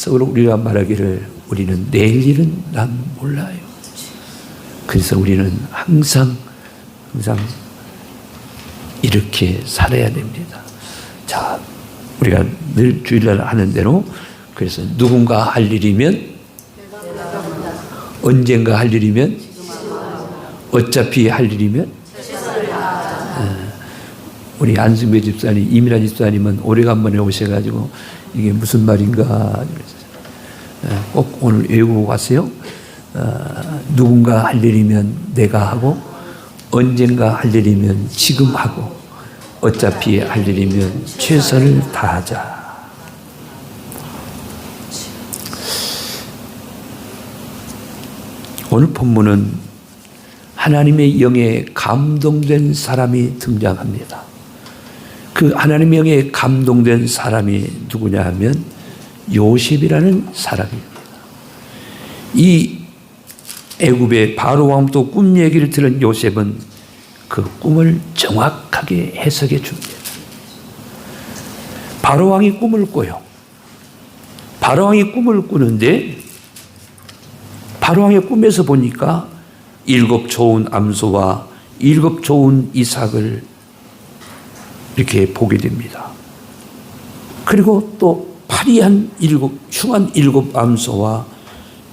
그래서 우리가 말하기를 우리는 내일 일은 난 몰라요. 그래서 우리는 항상 이렇게 살아야 됩니다. 자, 우리가 늘 주일날 하는 대로 그래서 누군가 할 일이면 언젠가 할 일이면 어차피 할 일이면 우리 안승배 집사님, 이민아 집사님은 오래간만에 오셔가지고 이게 무슨 말인가 꼭 오늘 외우고 가세요. 누군가 할 일이면 내가 하고 언젠가 할 일이면 지금 하고 어차피 할 일이면 최선을 다하자. 오늘 본문은 하나님의 영에 감동된 사람이 등장합니다. 그 하나님의 영에 감동된 사람이 누구냐 하면 요셉이라는 사람입니다. 이 애굽의 바로 왕부터 꿈 얘기를 들은 요셉은 그 꿈을 정확하게 해석해 줍니다. 바로 왕이 꿈을 꿔요. 바로 왕이 꿈을 꾸는데 바로 왕의 꿈에서 보니까 7 좋은 암소와 7 좋은 이삭을 이렇게 보게 됩니다. 그리고 또 파리한 7 암소와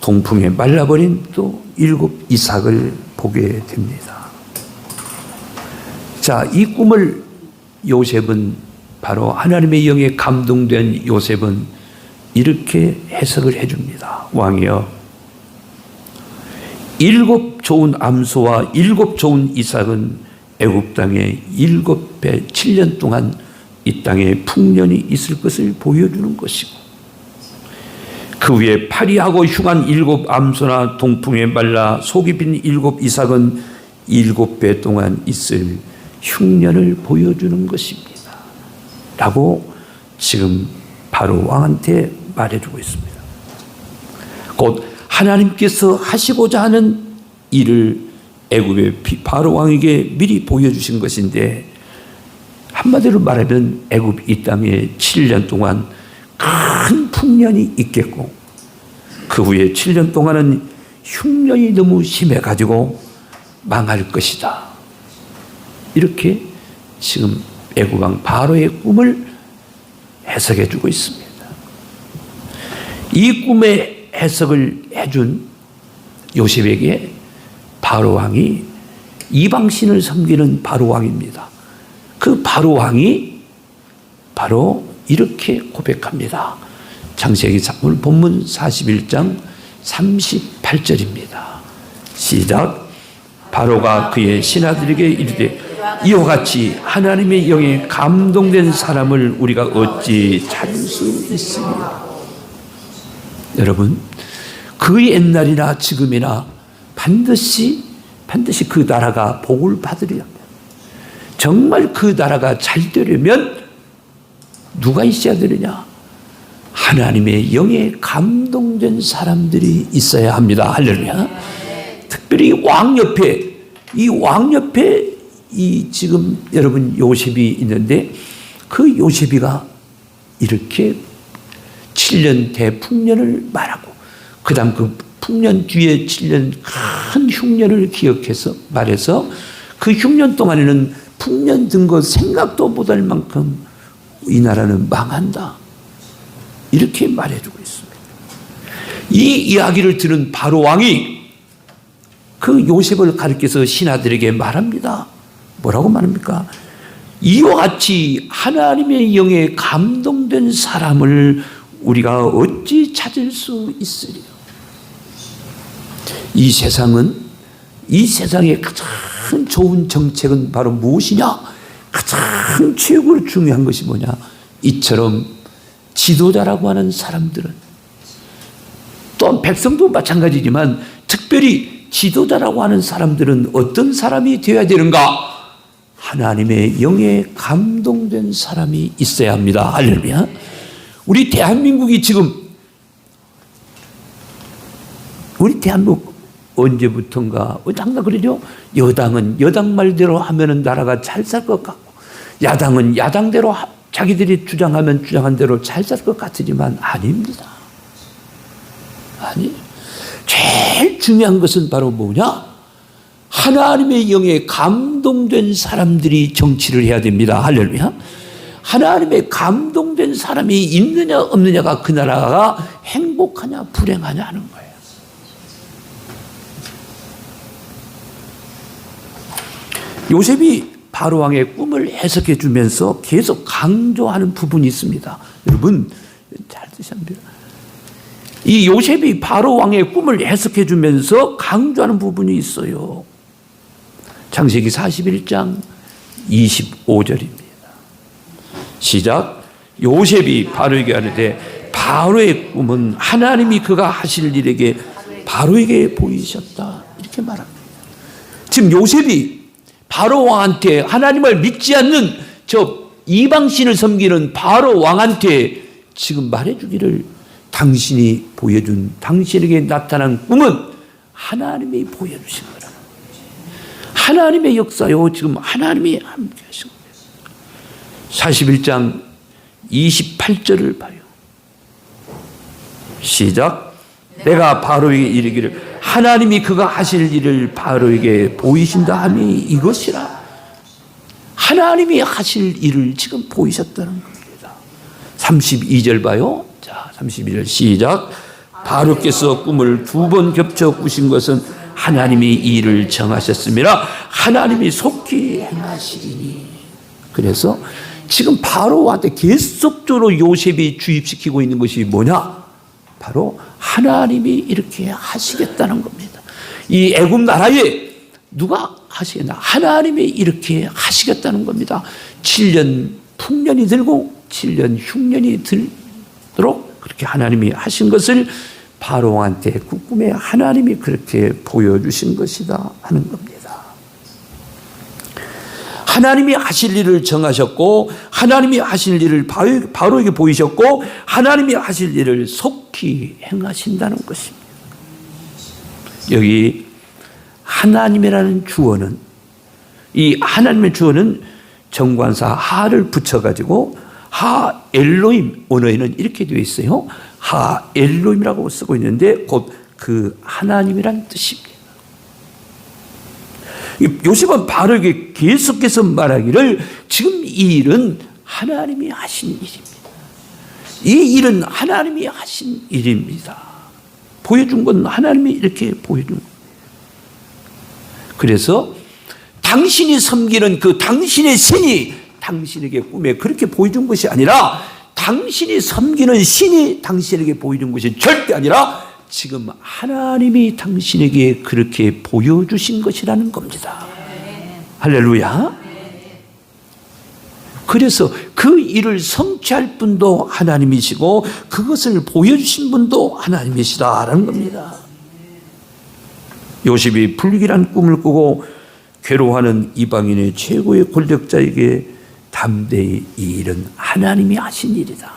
동풍에 말라버린 또 7 이삭을 보게 됩니다. 자, 이 꿈을 요셉은 바로 하나님의 영에 감동된 요셉은 이렇게 해석을 해줍니다. 왕이여, 7 좋은 암소와 7 좋은 이삭은 애굽 땅에 7배 7년 동안 이 땅에 풍년이 있을 것을 보여주는 것이고, 그 위에 파리하고 흉한 7 암소나 동풍에 말라 속이 빈 7 이삭은 7배 동안 있을 흉년을 보여주는 것입니다. 라고 지금 바로 왕한테 말해주고 있습니다. 곧 하나님께서 하시고자 하는 일을 애굽의 바로 왕에게 미리 보여주신 것인데, 한마디로 말하면 애굽 이 땅에 7년 동안 큰 풍년이 있겠고 그 후에 7년 동안은 흉년이 너무 심해가지고 망할 것이다. 이렇게 지금 애굽 왕 바로의 꿈을 해석해 주고 있습니다. 이 꿈의 해석을 해준 요셉에게 바로 왕이 이방신을 섬기는 바로 왕입니다. 그 바로 왕이 바로 이렇게 고백합니다. 창세기 오늘 본문 41장 38절입니다. 시작. 바로가 그의 신하들에게 이르되 이와 같이 하나님의 영에 감동된 사람을 우리가 어찌 찾을 수 있으리요. 여러분, 그 옛날이나 지금이나 반드시 그 나라가 복을 받으려면, 정말 그 나라가 잘 되려면 누가 있어야 되느냐? 하나님의 영에 감동된 사람들이 있어야 합니다. 할렐루야. 특별히 왕 옆에, 이 왕 옆에 이 지금 여러분 요셉이 있는데, 그 요셉이가 이렇게 7년 대풍년을 말하고 그 다음 그 풍년 뒤에 7년 큰 흉년을 기억해서 말해서 그 흉년 동안에는 풍년 든 거 생각도 못할 만큼 이 나라는 망한다. 이렇게 말해주고 있습니다. 이 이야기를 들은 바로 왕이 그 요셉을 가리켜서 신하들에게 말합니다. 뭐라고 말합니까? 이와 같이 하나님의 영에 감동된 사람을 우리가 어찌 찾을 수 있으리요? 이 세상의 가장 좋은 정책은 바로 무엇이냐? 가장 최고로 중요한 것이 뭐냐? 이처럼 지도자라고 하는 사람들은, 또한 백성도 마찬가지지만 특별히 지도자라고 하는 사람들은 어떤 사람이 되어야 되는가? 하나님의 영에 감동된 사람이 있어야 합니다. 할렐루야. 우리 대한민국이 지금, 우리 대한민국 언제부턴가 항상 그러죠. 여당은 여당 말대로 하면은 나라가 잘 살 것 같고, 야당은 야당대로 자기들이 주장하면 주장한 대로 잘 살 것 같지만 아닙니다. 아니, 제일 중요한 것은 바로 뭐냐? 하나님의 영에 감동된 사람들이 정치를 해야 됩니다. 할렐루야. 하나님의 감동된 사람이 있느냐 없느냐가 그 나라가 행복하냐 불행하냐 하는 거예요. 요셉이 바로 왕의 꿈을 해석해 주면서 계속 강조하는 부분이 있습니다. 여러분 잘 드셔야 돼요. 이 요셉이 바로 왕의 꿈을 해석해 주면서 강조하는 부분이 있어요. 창세기 41장 25절입니다. 시작. 요셉이 바로에게 하는데 바로의 꿈은 하나님이 그가 하실 일에게 바로에게 보이셨다. 이렇게 말합니다. 지금 요셉이 바로 왕한테 하나님을 믿지 않는 저 이방신을 섬기는 바로 왕한테 지금 말해주기를 당신이 보여준 당신에게 나타난 꿈은 하나님이 보여주신 거라는 거지. 하나님의 역사요. 지금 하나님이 함께 하신 거예요. 41장 28절을 봐요. 시작. 내가 바로에게 이르기를 하나님이 그가 하실 일을 바로에게 보이신다 함이 이것이라. 하나님이 하실 일을 지금 보이셨다는 겁니다. 32절 봐요. 자, 32절 시작. 바로께서 꿈을 2번 겹쳐 꾸신 것은 하나님이 이 일을 정하셨습니다. 하나님이 속히 행하시리니. 그래서 지금 바로한테 계속적으로 요셉이 주입시키고 있는 것이 뭐냐? 바로 하나님이 이렇게 하시겠다는 겁니다. 이 애굽 나라에 누가 하시겠나? 하나님이 이렇게 하시겠다는 겁니다. 7년 풍년이 들고 7년 흉년이 들도록 그렇게 하나님이 하신 것을 바로한테 그 꿈에 하나님이 그렇게 보여주신 것이다 하는 겁니다. 하나님이 하실 일을 정하셨고 하나님이 하실 일을 바로에게 보이셨고 하나님이 하실 일을 속히 행하신다는 것입니다. 여기 하나님이라는 주어는 이 하나님의 주어는 정관사 하를 붙여가지고 하 엘로임 언어에는 이렇게 되어 있어요. 하 엘로임이라고 쓰고 있는데 곧 그 하나님이란 뜻입니다. 요셉은 바로에게 계속해서 말하기를 지금 이 일은 하나님이 하신 일입니다. 이 일은 하나님이 하신 일입니다. 보여준 건 하나님이 이렇게 보여준 겁니다. 그래서 당신이 섬기는 그 당신의 신이 당신에게 꿈에 그렇게 보여준 것이 아니라 당신이 섬기는 신이 당신에게 보여준 것이 절대 아니라 지금 하나님이 당신에게 그렇게 보여주신 것이라는 겁니다. 할렐루야. 그래서 그 일을 성취할 분도 하나님이시고 그것을 보여주신 분도 하나님이시다라는 겁니다. 요셉이 불길한 꿈을 꾸고 괴로워하는 이방인의 최고의 권력자에게 담대히 이 일은 하나님이 하신 일이다.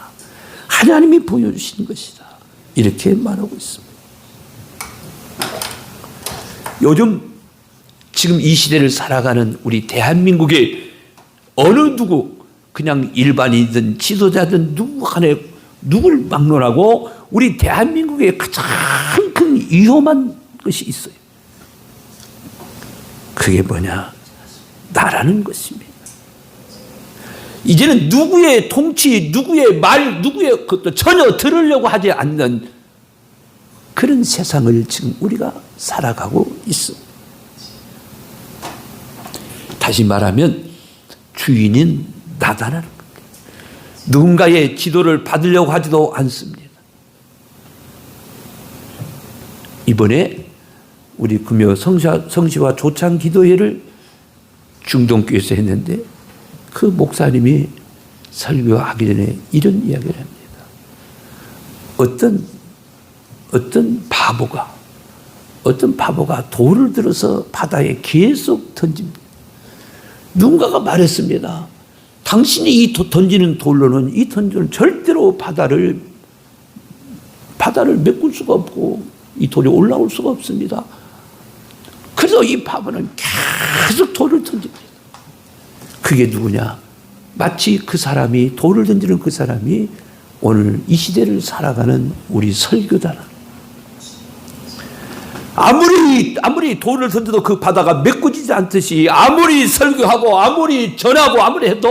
하나님이 보여주신 것이다. 이렇게 말하고 있습니다. 요즘 지금 이 시대를 살아가는 우리 대한민국의 어느 누구 그냥 일반인이든 지도자든 누굴 막론하고 우리 대한민국에 가장 큰 위험한 것이 있어요. 그게 뭐냐? 나라는 것입니다. 이제는 누구의 통치, 누구의 말, 누구의 것도 전혀 들으려고 하지 않는 그런 세상을 지금 우리가 살아가고 있습니다. 다시 말하면 주인은 나다라는 겁니다. 누군가의 지도를 받으려고 하지도 않습니다. 이번에 우리 금요 성시와 조창 기도회를 중동교회에서 했는데 그 목사님이 설교하기 전에 이런 이야기를 합니다. 어떤 바보가 돌을 들어서 바다에 계속 던집니다. 누군가가 말했습니다. 당신이 이 던지는 돌로는 이 던지는 절대로 바다를 메꿀 수가 없고 이 돌이 올라올 수가 없습니다. 그래서 이 바보는 계속 돌을 던집니다. 그게 누구냐? 마치 그 사람이 돌을 던지는 그 사람이 오늘 이 시대를 살아가는 우리 설교자라. 아무리 돌을 던져도 그 바다가 메꿔지지 않듯이 아무리 설교하고 아무리 전하고 아무리 해도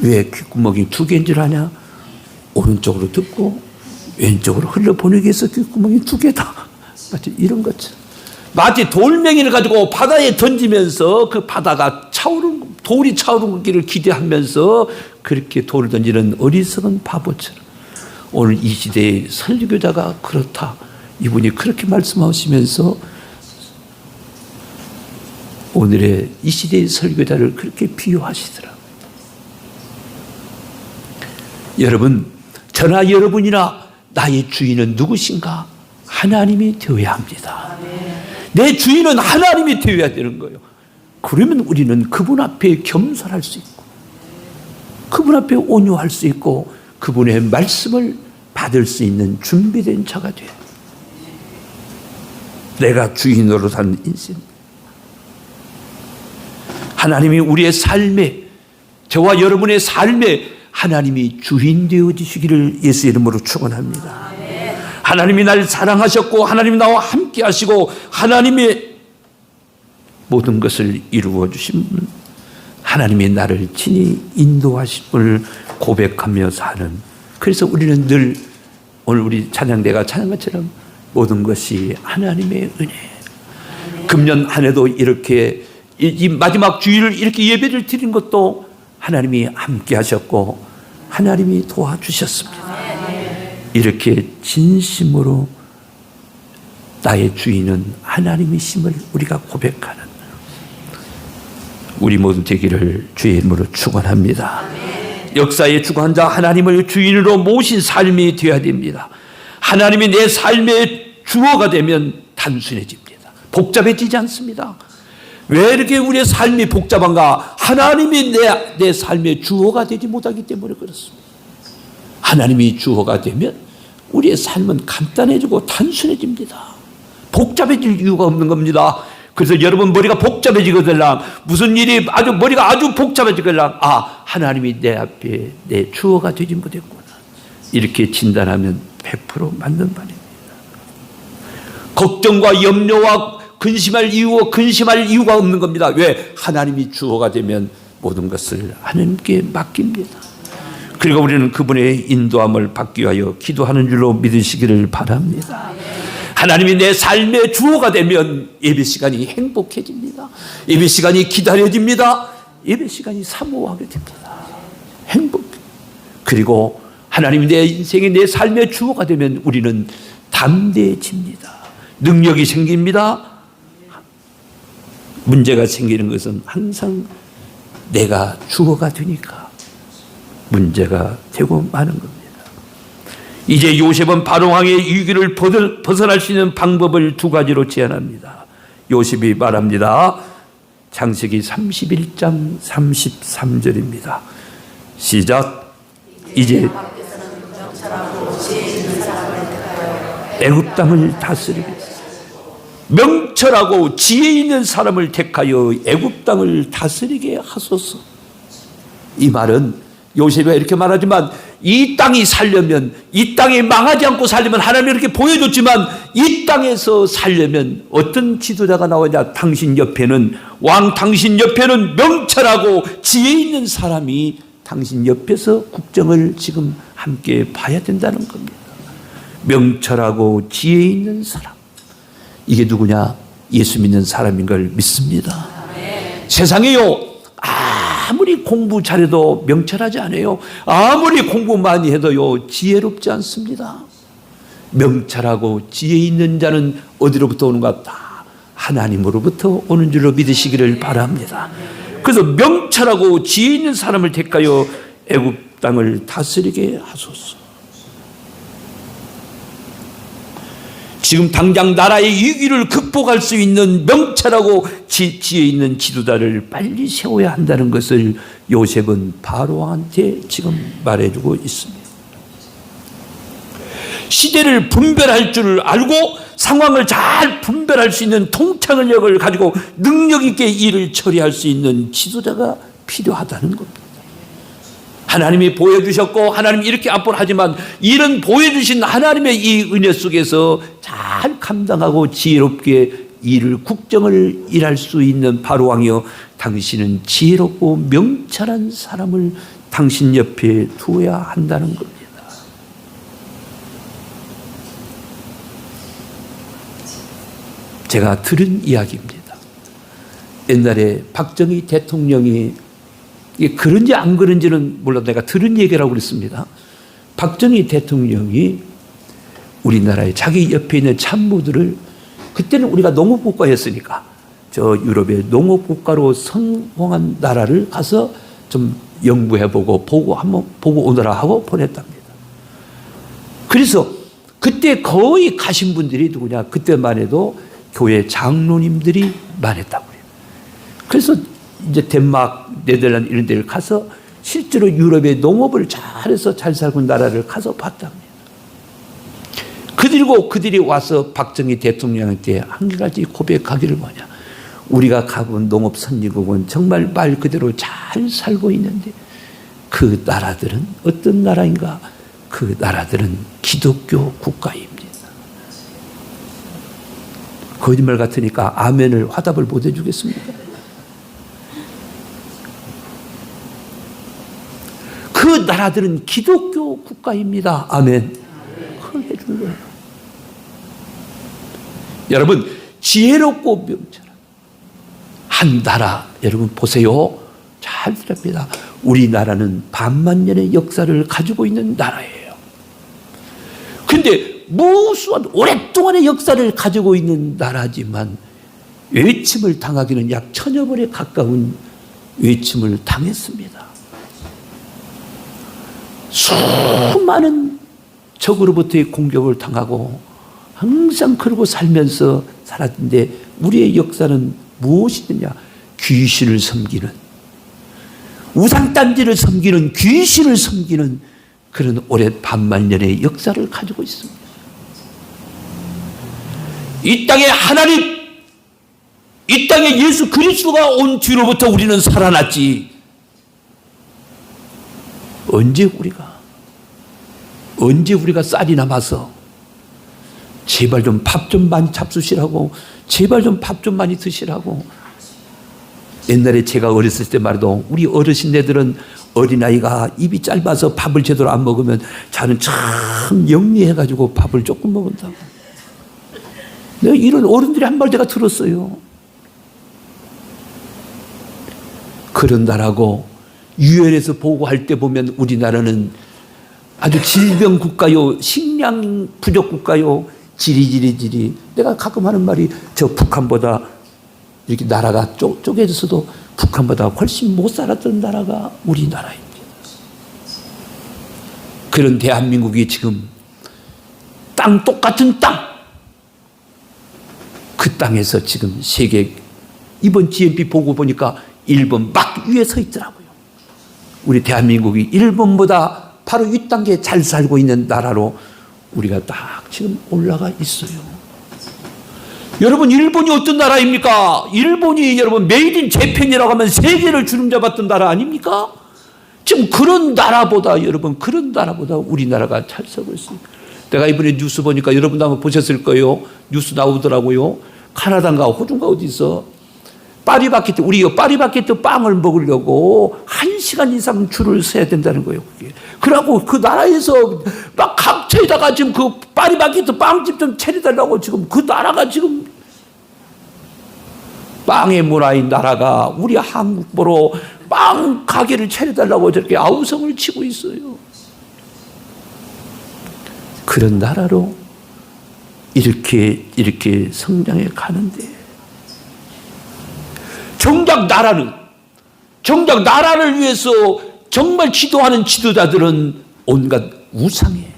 왜 귓구멍이 두 개인 줄 아냐? 오른쪽으로 듣고 왼쪽으로 흘러보내기 위해서 귓구멍이 두 개다. 마치 이런 것처럼. 마치 돌멩이를 가지고 바다에 던지면서 그 바다가 돌이 차오르기를 기대하면서 그렇게 돌을 던지는 어리석은 바보처럼 오늘 이 시대의 설교자가 그렇다. 이분이 그렇게 말씀하시면서 오늘의 이 시대의 설교자를 그렇게 비유하시더라. 여러분, 저나 여러분이나 나의 주인은 누구신가? 하나님이 되어야 합니다. 내 주인은 하나님이 되어야 되는 거예요. 그러면 우리는 그분 앞에 겸손할 수 있고 그분 앞에 온유할 수 있고 그분의 말씀을 받을 수 있는 준비된 자가 돼요. 내가 주인으로 사는 인생. 하나님이 우리의 삶에, 저와 여러분의 삶에 하나님이 주인 되어주시기를 예수 이름으로 축원합니다. 하나님이 나를 사랑하셨고 하나님이 나와 함께 하시고 하나님의 모든 것을 이루어 주신 분, 하나님이 나를 친히 인도하신 분을 고백하며 사는. 그래서 우리는 늘 오늘 우리 찬양대가 찬양한 것처럼 모든 것이 하나님의 은혜. 금년 한 해도 이렇게 이 마지막 주일을 이렇게 예배를 드린 것도 하나님이 함께 하셨고 하나님이 도와주셨습니다. 이렇게 진심으로 나의 주인은 하나님이심을 우리가 고백하는 우리 모두 되기를 주의 이름으로 축원합니다. 역사의 주관자 하나님을 주인으로 모신 삶이 되어야 됩니다. 하나님이 내 삶의 주어가 되면 단순해집니다. 복잡해지지 않습니다. 왜 이렇게 우리의 삶이 복잡한가? 하나님이 내 삶의 주어가 되지 못하기 때문에 그렇습니다. 하나님이 주어가 되면 우리의 삶은 간단해지고 단순해집니다. 복잡해질 이유가 없는 겁니다. 그래서 여러분 머리가 복잡해지거들랑 무슨 일이 머리가 아주 복잡해지거들랑 하나님이 내 앞에 내 주어가 되지 못했구나. 이렇게 진단하면 100% 맞는 말입니다. 걱정과 염려와 근심할 이유가 없는 겁니다. 왜? 하나님이 주어가 되면 모든 것을 하나님께 맡깁니다. 그리고 우리는 그분의 인도함을 받기 위하여 기도하는 줄로 믿으시기를 바랍니다. 하나님이 내 삶의 주어가 되면 예배 시간이 행복해집니다. 예배 시간이 기다려집니다. 예배 시간이 사모하게 됩니다. 행복. 그리고 하나님이 내 인생의 내 삶의 주어가 되면 우리는 담대해집니다. 능력이 생깁니다. 문제가 생기는 것은 항상 내가 주어가 되니까 문제가 되고 마는 겁니다. 이제 요셉은 바로왕의 위기를 벗어날 수 있는 방법을 두 가지로 제안합니다. 요셉이 말합니다. 창세기 31장 33절입니다. 시작. 이제 애굽 땅을 다스리겠습니다. 명철하고 지혜 있는 사람을 택하여 애굽 땅을 다스리게 하소서. 이 말은 요셉이 이렇게 말하지만 이 땅이 살려면, 이 땅이 망하지 않고 살려면 하나님이 이렇게 보여줬지만 이 땅에서 살려면 어떤 지도자가 나오냐? 당신 옆에는 명철하고 지혜 있는 사람이 당신 옆에서 국정을 지금 함께 봐야 된다는 겁니다. 명철하고 지혜 있는 사람. 이게 누구냐? 예수 믿는 사람인 걸 믿습니다. 세상에요, 아무리 공부 잘해도 명철하지 않아요. 아무리 공부 많이 해도요, 지혜롭지 않습니다. 명철하고 지혜 있는 자는 어디로부터 오는 것 같다? 하나님으로부터 오는 줄로 믿으시기를 바랍니다. 그래서 명철하고 지혜 있는 사람을 택하여 애굽 땅을 다스리게 하소서. 지금 당장 나라의 위기를 극복할 수 있는 명철하고 지혜 있는 지도자를 빨리 세워야 한다는 것을 요셉은 바로왕한테 지금 말해주고 있습니다. 시대를 분별할 줄 알고 상황을 잘 분별할 수 있는 통찰력을 가지고 능력 있게 일을 처리할 수 있는 지도자가 필요하다는 겁니다. 하나님이 보여주셨고 하나님이 이렇게 앞으로 하지만 이런 보여주신 하나님의 이 은혜 속에서 잘 감당하고 지혜롭게 일을 국정을 일할 수 있는 바로왕이여, 당신은 지혜롭고 명철한 사람을 당신 옆에 두어야 한다는 겁니다. 제가 들은 이야기입니다. 옛날에 박정희 대통령이, 이게 그런지 안 그런지는 몰라도 내가 들은 얘기라고 그랬습니다. 박정희 대통령이 우리나라에 자기 옆에 있는 참모들을, 그때는 우리가 농업국가였으니까 저 유럽의 농업국가로 성공한 나라를 가서 좀 연구해보고 한번 보고 오너라 하고 보냈답니다. 그래서 그때 거의 가신 분들이 누구냐, 그때만 해도 교회 장로님들이 많았다고 그래요. 그래서 이제 덴마크, 네덜란드 이런 데를 가서 실제로 유럽의 농업을 잘해서 잘 살고 있는 나라를 가서 봤답니다. 그들이 와서 박정희 대통령한테 한 가지 고백하기를 뭐냐, 우리가 가본 농업 선진국은 정말 말 그대로 잘 살고 있는데 그 나라들은 어떤 나라인가? 그 나라들은 기독교 국가입니다. 거짓말 같으니까 아멘을 화답을 못 해주겠습니다. 그 나라들은 기독교 국가입니다. 아멘. 그걸 해주는 거예요. 여러분, 지혜롭고 명철한 한 나라, 여러분 보세요. 잘 들읍니다. 우리나라는 반만년의 역사를 가지고 있는 나라예요. 근데 무수한 오랫동안의 역사를 가지고 있는 나라지만 외침을 당하기는 약 1000여 번에 가까운 외침을 당했습니다. 수많은 적으로부터의 공격을 당하고 항상 그러고 살면서 살았는데 우리의 역사는 무엇이냐? 귀신을 섬기는, 우상단지를 섬기는, 귀신을 섬기는 그런 오랜 반만년의 역사를 가지고 있습니다. 이 땅에 하나님, 이 땅에 예수 그리스도가 온 뒤로부터 우리는 살아났지. 언제 우리가 쌀이 남아서 제발 좀 밥 좀 많이 잡수시라고, 제발 좀 밥 좀 많이 드시라고. 옛날에 제가 어렸을 때 말도 우리 어르신네들은 어린아이가 입이 짧아서 밥을 제대로 안 먹으면 자는 참 영리해가지고 밥을 조금 먹는다고. 내가 이런 어른들이 한 말 제가 들었어요. 그런 나라고 유엔에서 보고할 때 보면 우리나라는 아주 질병 국가요, 식량 부족 국가요, 지리지리. 내가 가끔 하는 말이 저 북한보다 이렇게 나라가 쪼개져서도 북한보다 훨씬 못 살았던 나라가 우리나라입니다. 그런 대한민국이 지금 똑같은 땅, 그 땅에서 지금 세계, 이번 GNP 보고 보니까 일본 막 위에 서 있더라고요. 우리 대한민국이 일본보다 바로 윗단계에 잘 살고 있는 나라로 우리가 딱 지금 올라가 있어요. 여러분, 일본이 어떤 나라입니까? 일본이 여러분 메이드 인 재팬이라고 하면 세계를 주름잡았던 나라 아닙니까? 지금 그런 나라보다 우리나라가 잘 살고 있습니다. 내가 이번에 뉴스 보니까 여러분도 한번 보셨을 거예요. 뉴스 나오더라고요. 카나다인가 호주인가 어디서 파리바게뜨, 우리 파리바게뜨 빵을 먹으려고 1시간 이상 줄을 서야 된다는 거예요. 그게. 그러고 그 나라에서 막 각처에다가 지금 그 파리바게뜨 빵집 좀 차려달라고 지금 그 나라가 지금 빵의 문화인 나라가 우리 한국 보러 빵 가게를 차려달라고 저렇게 아우성을 치고 있어요. 그런 나라로 이렇게 성장해 가는데 정작 나라를 위해서 정말 기도하는 지도자들은 온갖 우상에,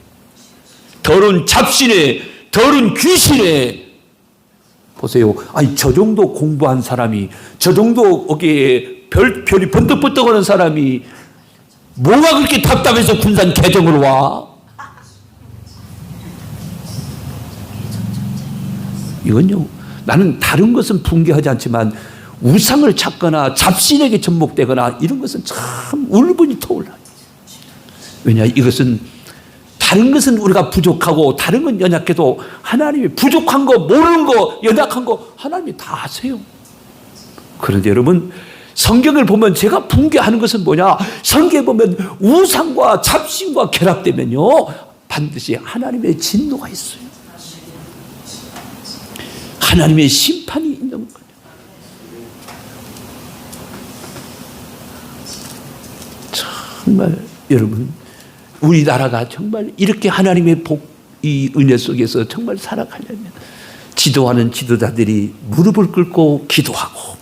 더러운 잡신에, 더러운 귀신에. 보세요. 아니, 저 정도 공부한 사람이, 저 정도 어깨에 별이 번뜩번뜩하는 사람이 뭐가 그렇게 답답해서 군산 개정으로 와? 이건요, 나는 다른 것은 붕괴하지 않지만 우상을 찾거나 잡신에게 접목되거나 이런 것은 참 울분이 터올라요. 왜냐, 이것은 다른 것은 우리가 부족하고 다른 건 연약해도 하나님이 부족한 거, 모르는 거, 연약한 거 하나님이 다 아세요. 그런데 여러분, 성경을 보면 제가 붕괴하는 것은 뭐냐? 성경에 보면 우상과 잡신과 결합되면요, 반드시 하나님의 진노가 있어요. 하나님의 심판이 있는 거예요. 정말 여러분, 우리나라가 정말 이렇게 하나님의 이 은혜 속에서 정말 살아가려면 지도하는 지도자들이 무릎을 꿇고 기도하고,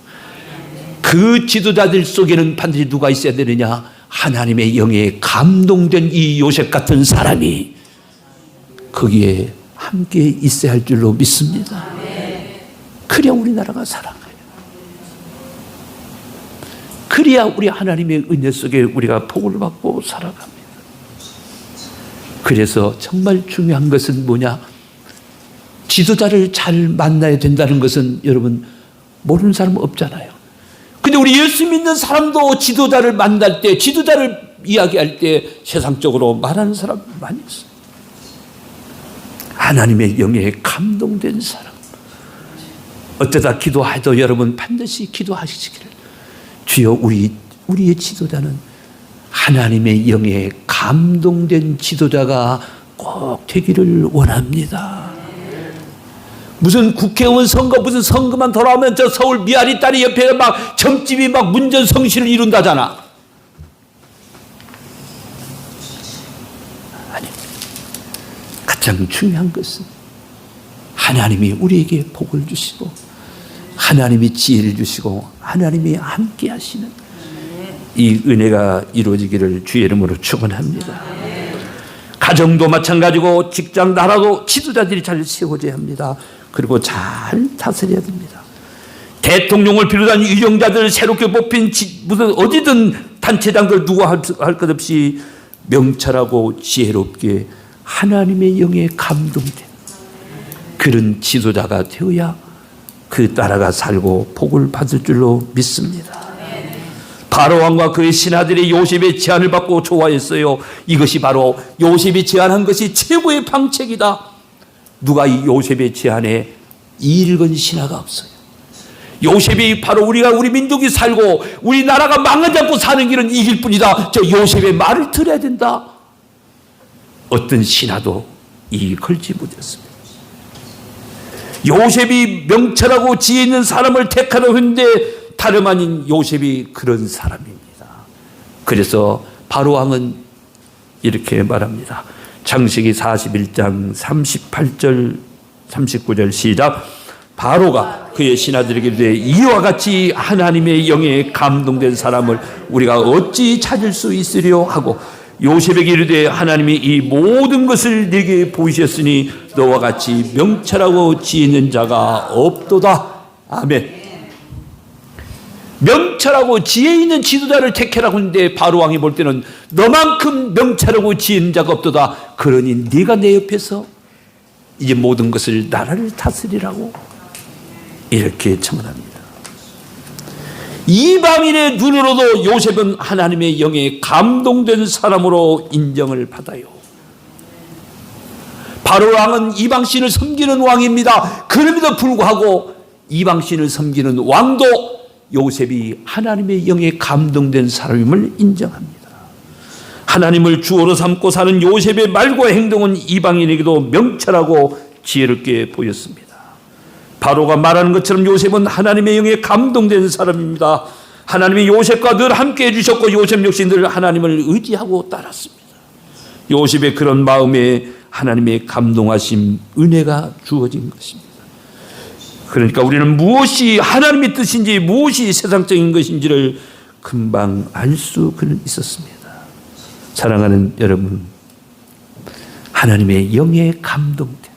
그 지도자들 속에는 반드시 누가 있어야 되느냐? 하나님의 영에 감동된 이 요셉 같은 사람이 거기에 함께 있어야 할 줄로 믿습니다. 그래야 우리나라가 살아가요. 그래야 우리 하나님의 은혜 속에 우리가 복을 받고 살아갑니다. 그래서 정말 중요한 것은 뭐냐? 지도자를 잘 만나야 된다는 것은 여러분, 모르는 사람은 없잖아요. 근데 우리 예수 믿는 사람도 지도자를 만날 때, 지도자를 이야기할 때 세상적으로 말하는 사람 많이 있어요. 하나님의 영에 감동된 사람. 어쩌다 기도해도 여러분 반드시 기도하시기를, 주여 우리의 지도자는 하나님의 영에 감동된 지도자가 꼭 되기를 원합니다. 무슨 국회의원 선거, 무슨 선거만 돌아오면 저 서울 미아리 딸이 옆에 막 점집이 막 문전성시를 이룬다잖아. 아니, 가장 중요한 것은 하나님이 우리에게 복을 주시고, 하나님이 지혜를 주시고, 하나님이 함께 하시는 이 은혜가 이루어지기를 주의 이름으로 축원합니다. 가정도 마찬가지고, 직장, 나라도 지도자들이 잘 세워져야 합니다. 그리고 잘 다스려야 됩니다. 대통령을 비롯한 유정자들, 새롭게 뽑힌 무슨 어디든 단체장들 누가 할 것 없이 명철하고 지혜롭게 하나님의 영에 감동된 그런 지도자가 되어야 그 나라가 살고 복을 받을 줄로 믿습니다. 바로 왕과 그의 신하들이 요셉의 제안을 받고 좋아했어요. 이것이 바로 요셉이 제안한 것이 최고의 방책이다. 누가 이 요셉의 제안에 이익은 신하가 없어요. 요셉이 바로 우리 민족이 살고 우리나라가 망하지 않고 사는 길은 이 길뿐이다. 저 요셉의 말을 들어야 된다. 어떤 신하도 이 걸지 못했습니다. 요셉이 명철하고 지혜 있는 사람을 택하려고 했는데 다름 아닌 요셉이 그런 사람입니다. 그래서 바로 왕은 이렇게 말합니다. 창세기 41장 38절 39절 시작. 바로가 그의 신하들에게 이르되 이와 같이 하나님의 영에 감동된 사람을 우리가 어찌 찾을 수 있으려 하고, 요셉에게 이르되 하나님이 이 모든 것을 네게 보이셨으니 너와 같이 명철하고 지혜 있는 자가 없도다. 아멘. 명철하고 지혜 있는 지도자를 택해라고 했는데 바로 왕이 볼 때는 너만큼 명철하고 지혜 있는 자가 없도다. 그러니 네가 내 옆에서 이제 모든 것을 나라를 다스리라고 이렇게 청원합니다. 이방인의 눈으로도 요셉은 하나님의 영에 감동된 사람으로 인정을 받아요. 바로 왕은 이방신을 섬기는 왕입니다. 그럼에도 불구하고 이방신을 섬기는 왕도 요셉이 하나님의 영에 감동된 사람임을 인정합니다. 하나님을 주어로 삼고 사는 요셉의 말과 행동은 이방인에게도 명철하고 지혜롭게 보였습니다. 바로가 말하는 것처럼 요셉은 하나님의 영에 감동된 사람입니다. 하나님이 요셉과 늘 함께 해주셨고 요셉 역시 늘 하나님을 의지하고 따랐습니다. 요셉의 그런 마음에 하나님의 감동하심, 은혜가 주어진 것입니다. 그러니까 우리는 무엇이 하나님의 뜻인지 무엇이 세상적인 것인지를 금방 알 수 있었습니다. 사랑하는 여러분, 하나님의 영에 감동된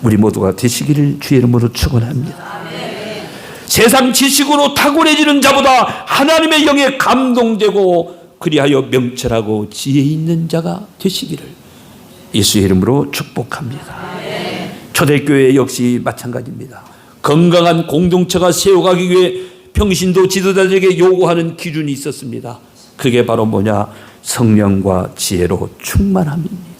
우리 모두가 되시기를 주의 이름으로 축원합니다. 세상 지식으로 탁월해지는 자보다 하나님의 영에 감동되고 그리하여 명철하고 지혜 있는 자가 되시기를 예수의 이름으로 축복합니다. 초대교회 역시 마찬가지입니다. 건강한 공동체가 세워가기 위해 평신도 지도자들에게 요구하는 기준이 있었습니다. 그게 바로 뭐냐? 성령과 지혜로 충만함입니다.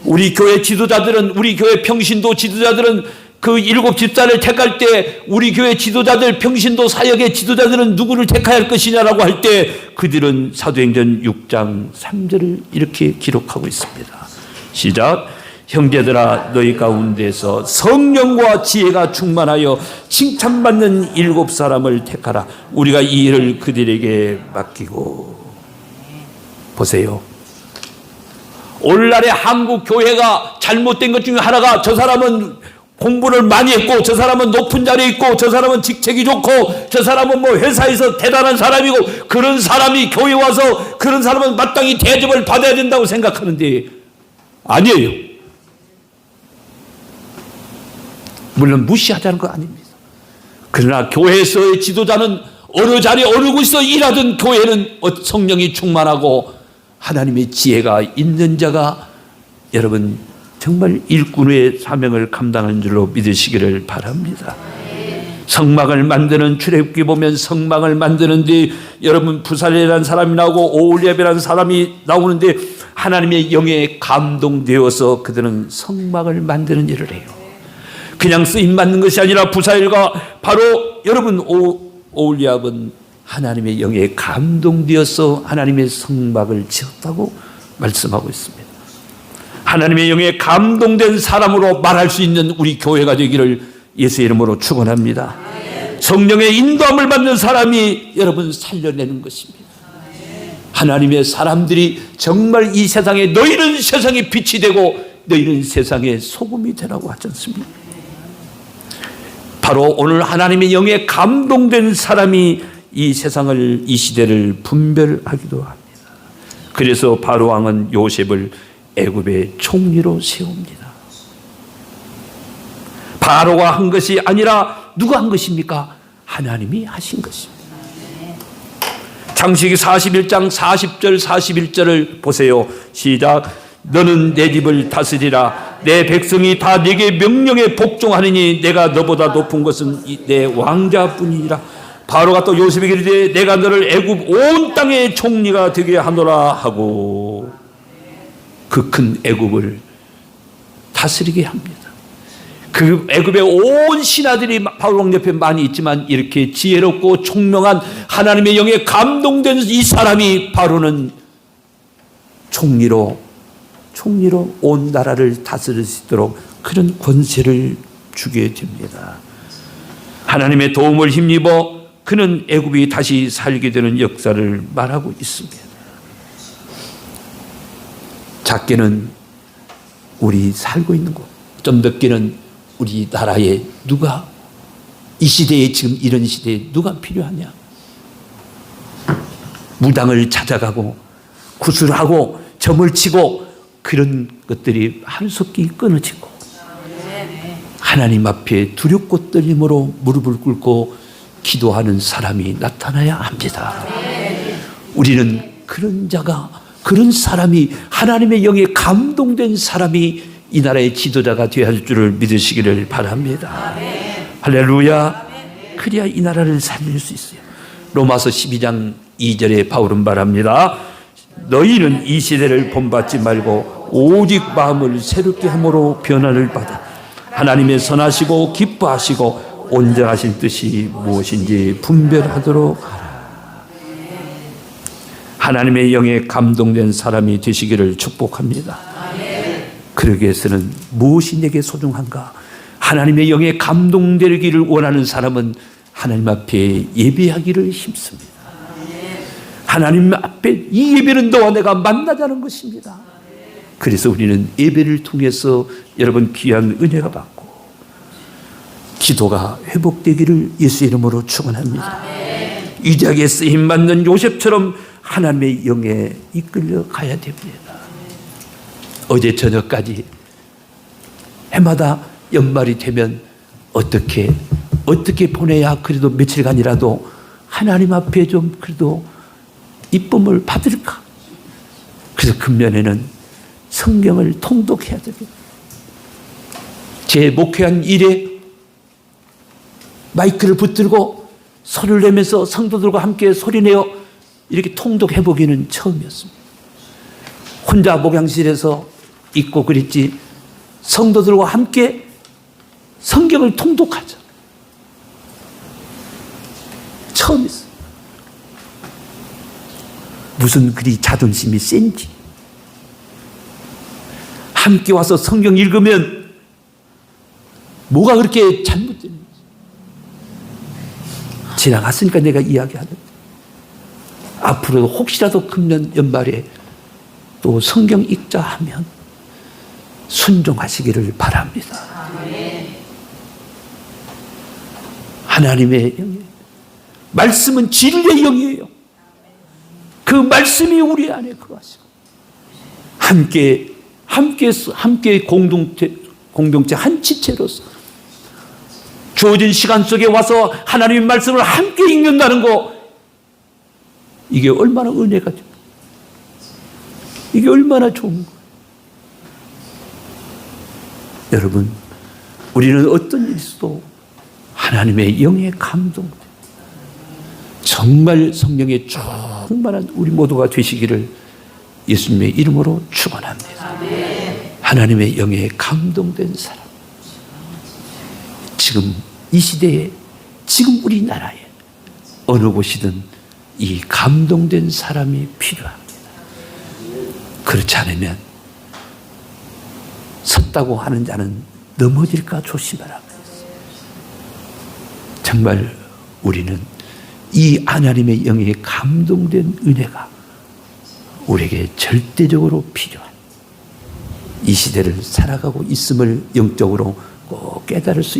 우리 교회 지도자들은, 우리 교회 평신도 지도자들은 그 7 집사를 택할 때 우리 교회 지도자들, 평신도 사역의 지도자들은 누구를 택해야 할 것이냐라고 할 때 그들은 사도행전 6장 3절을 이렇게 기록하고 있습니다. 시작. 형제들아 너희 가운데서 성령과 지혜가 충만하여 칭찬받는 7 사람을 택하라. 우리가 이 일을 그들에게 맡기고. 보세요. 오늘날의 한국 교회가 잘못된 것 중에 하나가 저 사람은 공부를 많이 했고 저 사람은 높은 자리에 있고 저 사람은 직책이 좋고 저 사람은 뭐 회사에서 대단한 사람이고 그런 사람이 교회에 와서 그런 사람은 마땅히 대접을 받아야 된다고 생각하는데 아니에요. 물론 무시하자는 거 아닙니다. 그러나 교회에서의 지도자는 어느 자리에 어느 곳에서 일하던 교회는 성령이 충만하고 하나님의 지혜가 있는 자가 여러분 정말 일꾼의 사명을 감당하는 줄로 믿으시기를 바랍니다. 성막을 만드는 출애굽기 보면 성막을 만드는데 여러분 부살레라는 사람이 나오고 오홀리압이라는 사람이 나오는데 하나님의 영에 감동되어서 그들은 성막을 만드는 일을 해요. 그냥 쓰임 받는 것이 아니라 부살과 바로 여러분 오홀리압은 하나님의 영에 감동되어서 하나님의 성막을 지었다고 말씀하고 있습니다. 하나님의 영에 감동된 사람으로 말할 수 있는 우리 교회가 되기를 예수의 이름으로 축원합니다. 성령의 인도함을 받는 사람이 여러분 살려내는 것입니다. 하나님의 사람들이 정말 이 세상에 너희는 세상의 빛이 되고 너희는 세상의 소금이 되라고 하지 않습니까? 바로 오늘 하나님의 영에 감동된 사람이 이 세상을, 이 시대를 분별하기도 합니다. 그래서 바로 왕은 요셉을 애굽의 총리로 세웁니다. 바로가 한 것이 아니라 누가 한 것입니까? 하나님이 하신 것입니다. 창세기 41장 40절 41절을 보세요. 시작. 너는 내 집을 다스리라. 내 백성이 다 네게 명령에 복종하느니 내가 너보다 높은 것은 내 왕자뿐이니라. 바로가 또 요셉에게 이르되 내가 너를 애굽 온 땅의 총리가 되게 하노라 하고 그 큰 애굽을 다스리게 합니다. 그 애굽의 온 신하들이 바로 왕 옆에 많이 있지만 이렇게 지혜롭고 총명한 하나님의 영에 감동된 이 사람이 바로는 총리로 온 나라를 다스릴 수 있도록 그런 권세를 주게 됩니다. 하나님의 도움을 힘입어 그는 애굽이 다시 살게 되는 역사를 말하고 있습니다. 작게는 우리 살고 있는 곳, 좀 늦게는 우리 나라에 누가 이 시대에 지금 이런 시대에 누가 필요하냐? 무당을 찾아가고 구슬하고 점을 치고 그런 것들이 한속기 끊어지고 하나님 앞에 두렵고 떨림으로 무릎을 꿇고 기도하는 사람이 나타나야 합니다. 우리는 그런 자가, 그런 사람이, 하나님의 영에 감동된 사람이 이 나라의 지도자가 되어야 할 줄을 믿으시기를 바랍니다. 할렐루야. 그래야 이 나라를 살릴 수 있어요. 로마서 12장 2절에 바울은 말합니다. 너희는 이 시대를 본받지 말고 오직 마음을 새롭게 함으로 변화를 받아 하나님의 선하시고 기뻐하시고 온전하신 뜻이 무엇인지 분별하도록 하라. 하나님의 영에 감동된 사람이 되시기를 축복합니다. 그러기 위해서는 무엇이 내게 소중한가? 하나님의 영에 감동되기를 원하는 사람은 하나님 앞에 예배하기를 힘씁니다. 하나님 앞에 이 예배는 너와 내가 만나자는 것입니다. 그래서 우리는 예배를 통해서 여러분 귀한 은혜가 받고 기도가 회복되기를 예수 이름으로 축원합니다. 위대하게 쓰임받는 요셉처럼 하나님의 영에 이끌려 가야 됩니다. 어제 저녁까지 해마다 연말이 되면 어떻게 보내야 그래도 며칠간이라도 하나님 앞에 좀 그래도 이쁨을 받을까? 그래서 금년에는 성경을 통독해야 되겠다. 제 목회한 일에 마이크를 붙들고 소리를 내면서 성도들과 함께 소리내어 이렇게 통독해보기는 처음이었습니다. 혼자 목양실에서 있고 그랬지 성도들과 함께 성경을 통독하자. 처음 있어. 무슨 그리 자존심이 센지. 함께 와서 성경 읽으면 뭐가 그렇게 잘못됐는지. 지나갔으니까 내가 이야기하는데 앞으로 혹시라도 금년 연말에 또 성경 읽자 하면 순종하시기를 바랍니다. 하나님의 영이에요. 말씀은 진리의 영이에요. 그 말씀이 우리 안에 거하시고 함께 공동체 한 지체로서 주어진 시간 속에 와서 하나님의 말씀을 함께 읽는다는 거, 이게 얼마나 은혜가 돼요. 이게 얼마나 좋은 거예요. 여러분, 우리는 어떤 일이 있어도 하나님의 영에 감동돼. 정말 성령에 충만한 우리 모두가 되시기를 예수님의 이름으로 축원합니다. 하나님의 영에 감동된 사람. 지금 이 시대에, 지금 우리나라에 어느 곳이든 이 감동된 사람이 필요합니다. 그렇지 않으면 섰다고 하는 자는 넘어질까 조심하라. 정말 우리는 이 하나님의 영에 감동된 은혜가 우리에게 절대적으로 필요한 이 시대를 살아가고 있음을 영적으로 꼭 깨달을 수